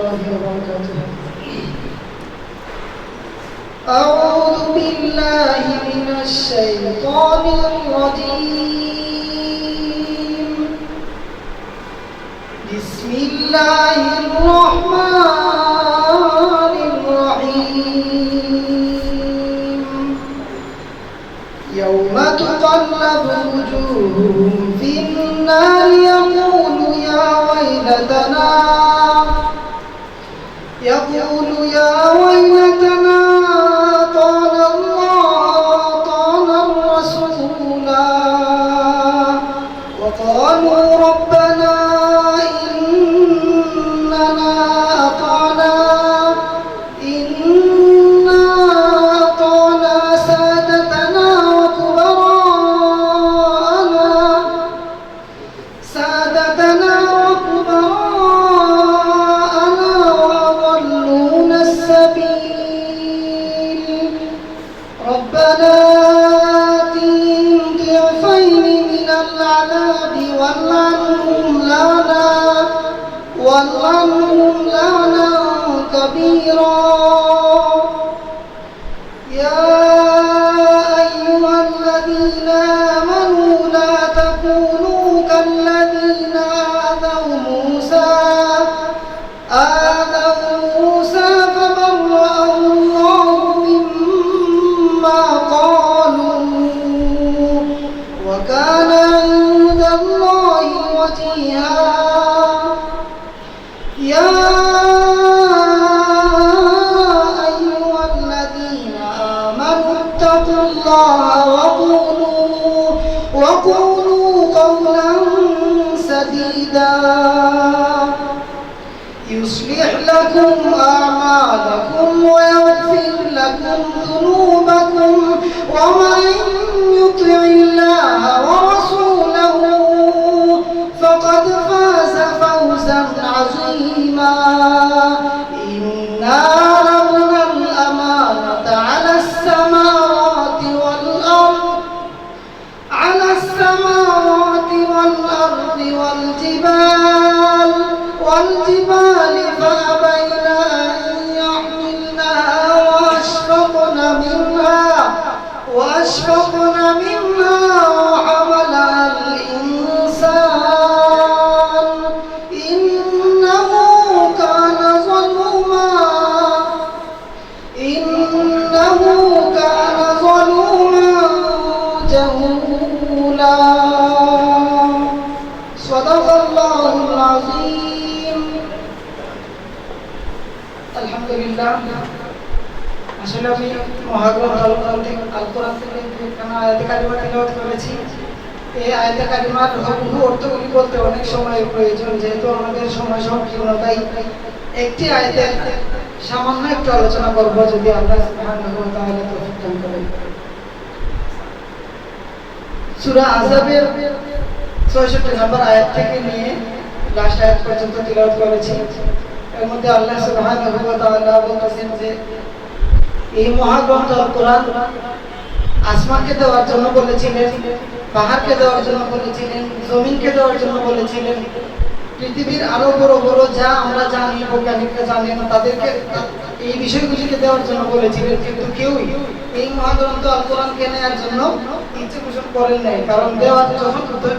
الله وبركاته. أعوذ بالله من الشيطان الرجيم. بسم الله الرحمن الرحيم. يوم تقلب وجوههم في النار يقول يا ويلتنا طال الرسولا وقالوا ربنا إننا أطعنا سادتنا وكبراءنا وأضلونا السبيل ربنا آتهم ضعفين من العذاب والعنهم لعنا كبيرا. يا أيها الذين آمنوا لا تكونوا كالذين آذوا موسى فبرأه الله مما قالوا وكان عند الله وجيها. يا أيها الذين آمنوا اتقوا الله وقولوا قولا سديدا يصلح لكم أعمالكم ويغفر لكم ذنوبكم ومن يطع الله ورسوله فقد فاز فوزا عظيما. إنا عرضنا الأمانة على السماوات والأرض والجبال فأبين أن يحملنها وأشفقن منها وحملها الإنسان إنه كان ظلوما جهولا. صدق الله العظيم. আলহামদুলিল্লাহ। আসলে আমি মহাগ্রন্থ আল কোরআন থেকে একখানা আয়াতে কারিমা তিলাওয়াত করেছি। এই আয়াতে কারিমার হুবহু অর্থগুলি বলতে অনেক সময়ের প্রয়োজন, যেহেতু আমাদের সময় সংকীর্ণতাই একটি আয়াতের সামান্য একটু আলোচনা করব যদি আল্লাহ সুবহানাহু ওয়া তাআলা তৌফিক দান করেন। সূরা আহজাবের ৬৬ নম্বর আয়াত থেকে নিয়ে লাস্ট আয়াত পর্যন্ত তিলাওয়াত করেছি। এর মধ্যে আল্লাহ সুবহানাহু ওয়া তাআলা বলতেছেন যে এই মহাগ্রন্থ আল কোরআন আসমানকে দেওয়ার জন্য বলেছিলেন, পাহাড়কে দেওয়ার জন্য বলেছিলেন, জমিনকে দেওয়ার জন্য বলেছিলেন, পৃথিবীর আরো বড় বড় যা আমরা জানি বৈজ্ঞানিকরা জানে না তাদেরকে এই বিষয়গুলিকে দেওয়ার জন্য বলেছিলেন। কিন্তু কেউই এই মহাগ্রন্থ আল কোরআনকে নেওয়ার জন্য ইচ্ছে পোষণ করেন নাই। কারণ দেওয়ার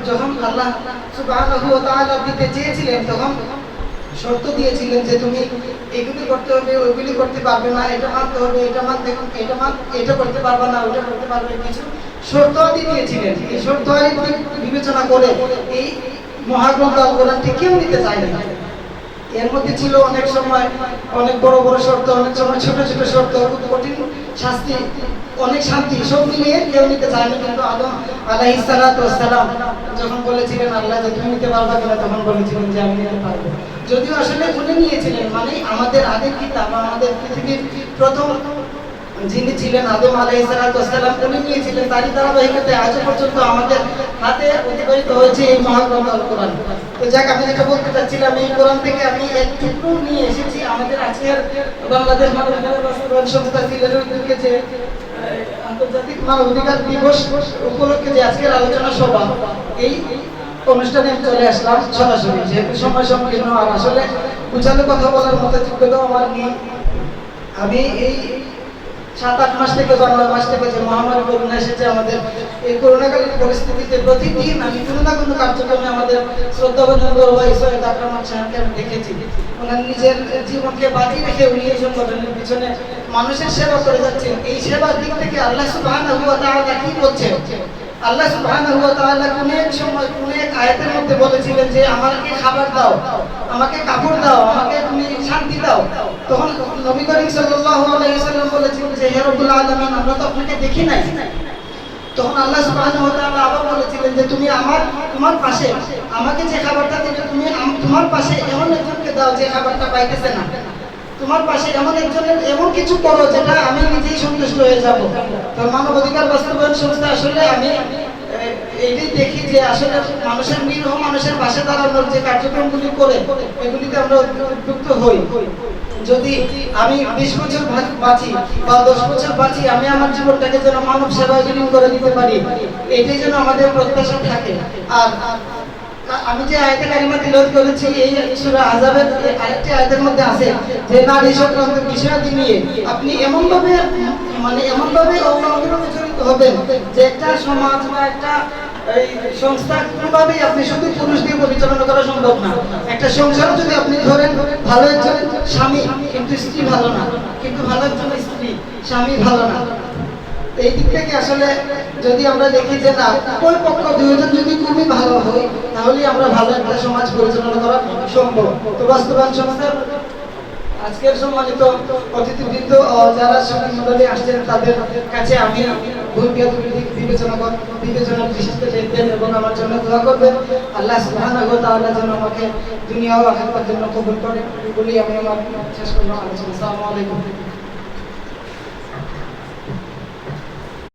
যখন আল্লাহ সুবহানাহু ওয়া তাআলা দিতে চেয়েছিলেন তখন শর্ত দিয়েছিলেন যে তুমি এগুলি করতে হবে, ওইগুলি করতে পারবে না, এটা মানতে হবে, এটা করতে পারবে না, ওটা করতে পারবে, কিছু শর্তাদি দিয়েছিলেন। এই শর্তাদি বিবেচনা করে এই মহাগ্রন্থ আল কোরআনটি কেউ নিতে চায় না। এর মধ্যে ছিল অনেক সময় অনেক বড় বড় শর্ত, অনেক সময় ছোট ছোট শর্ত, কঠিন শাস্তি, অনেক শান্তি, সব মিলিয়ে কেউ নিতে চায় না। কিন্তু আদম আলাইহিস সালাতু ওয়াস সালাম যখন বলেছিলেন আল্লাহ যে তুমি নিতে পারবা কিনা, তখন বলেছিলেন যে আমি নিতে পারবো। যদিও আসলে উনি নিয়েছিলেন, মানে আমাদের আদির পিতা বা আমাদের পৃথিবীর প্রথম যিনি ছিলেন আদম আলাইহিস সালাতু ওয়াস সালাম, উনি নিয়েছিলেন। তারই ধারাবাহিকতায় আজ পর্যন্ত আমাদের হাতে অতিবাহিত হয়েছে এই মহাগ্রন্থ আল কোরআন। তো যাক, আমি যেটা বলতে চাচ্ছিলাম, এই কোরআন থেকে আমি এক টুকরো নিয়ে এসেছি। আমাদের আজকের বাংলাদেশ মানবাধিকার বাস্তবায়ন সংস্থা সিলেটের উদ্যোগে যে আন্তর্জাতিক মানবাধিকার দিবস উপলক্ষে যে আজকের আলোচনা সভা, এই অনুষ্ঠানে চলে আসলাম সরাসরি, যেহেতু সময় সংকীর্ণ। আর আসলে উচ্চারণে কথা বলার মতো যোগ্যতাও আমার নেই। আমি এই 7-8 মাস থেকে বা 9 মাস থেকে যে মহামারী করোনা এসেছে আমাদের, এই করোনাকালীন পরিস্থিতিতে প্রতিদিন আমি কোনো না কোনো কার্যক্রমে আমাদের শ্রদ্ধাভাজন বড় ভাই সৈয়দ আকরাম সাহেবকে আমি দেখেছি। ওনার নিজের জীবনকে বাজি রেখে উনি এই সংগঠনের পিছনে মানুষের সেবা করে যাচ্ছেন। এই সেবার দিক থেকে আল্লাহ সুবহানাহু ওয়া তাআলা কি বলছেন? আল্লাহ সুবহানাহু ওয়া তাআলা কোন এক সময় কোন এক আয়াতের মধ্যে বলেছিলেন যে আমাকে খাবার দাও, আমাকে কাপড় দাও, আমাকে তুমি শান্তি দাও। তখন নবী করিম সাল্লাল্লাহু আলাইহি ওয়াসাল্লাম বলেছিলেন যে হে রব্বুল আলামিন, আমরা তো আপনাকে দেখি নাই। তখন আল্লাহ সুবহানাহু ওয়া তাআলা আবার বলেছিলেন যে তুমি তোমার পাশে আমাকে যে খাবারটা দেবে, তুমি তোমার পাশে এমন একজনকে দাও যে খাবারটা পাইতেছে না। তোমার পাশে এমন একজনের এমন কিছু করো যেটা আমি নিজেই সন্তুষ্ট হয়ে যাব। তো মানবাধিকার বাস্তবায়ন সংস্থা আসলে আমি এইটাই দেখি যে আসলে মানুষের নিরীহ মানুষের পাশে দাঁড়ানোর যে কার্যক্রমগুলি করে এগুলিতে আমরা উদ্বুদ্ধ হই। যদি আমি 20 বছর বাঁচি বা 10 বছর বাঁচি, আমি আমার জীবনটাকে যেন মানব সেবায় বিলীন করে দিতে পারি, এটাই যেন আমাদের প্রত্যাশা থাকে। আর আমি যে আয়াতে কারিমা তিলাওয়াত করেছি, এই সূরা আযাবের আরেকটি আয়াতের মধ্যে আছে যে নারী সংক্রান্ত বিষয়াদি নিয়ে আপনি এমনভাবে অঙ্গভঙ্গি জড়িত হবেন যে একটা সমাজ বা একটা এই সংস্থা কোনোভাবেই আপনি শুধু পুরুষ দিয়ে পরিচালনা করা সম্ভব না। একটা সংসার যদি আপনি ধরেন, ভালো একজন স্বামী কিন্তু স্ত্রী ভালো না, কিন্তু ভালো একজন স্ত্রী স্বামী ভালো না। এই দিক থেকে আসলে যদি আমরা দেখি যে না, উভয় পক্ষ দুইজন যদি খুবই ভালো হয় তাহলে আমরা ভালো একটা সমাজ পরিচালনা করা সম্ভব। তো বাস্তবায়ন সংস্থার আজকের সম্মানিত অতিথিবৃন্দ যারা সঙ্গী মণ্ডলী আসছেন, তাদের কাছে আমি ভূমিকা বিবেচনার দৃষ্টিতে দেখবেন এবং আমার জন্য দোয়া করবেন। আল্লাহ সুবহানাহু ওয়া তাআলা যেন আমাকে দুনিয়া ও আখিরাতের জন্য কবুল করেন বলি আমি আমার শেষ করলাম আলোচনা। আসসালামু আলাইকুম।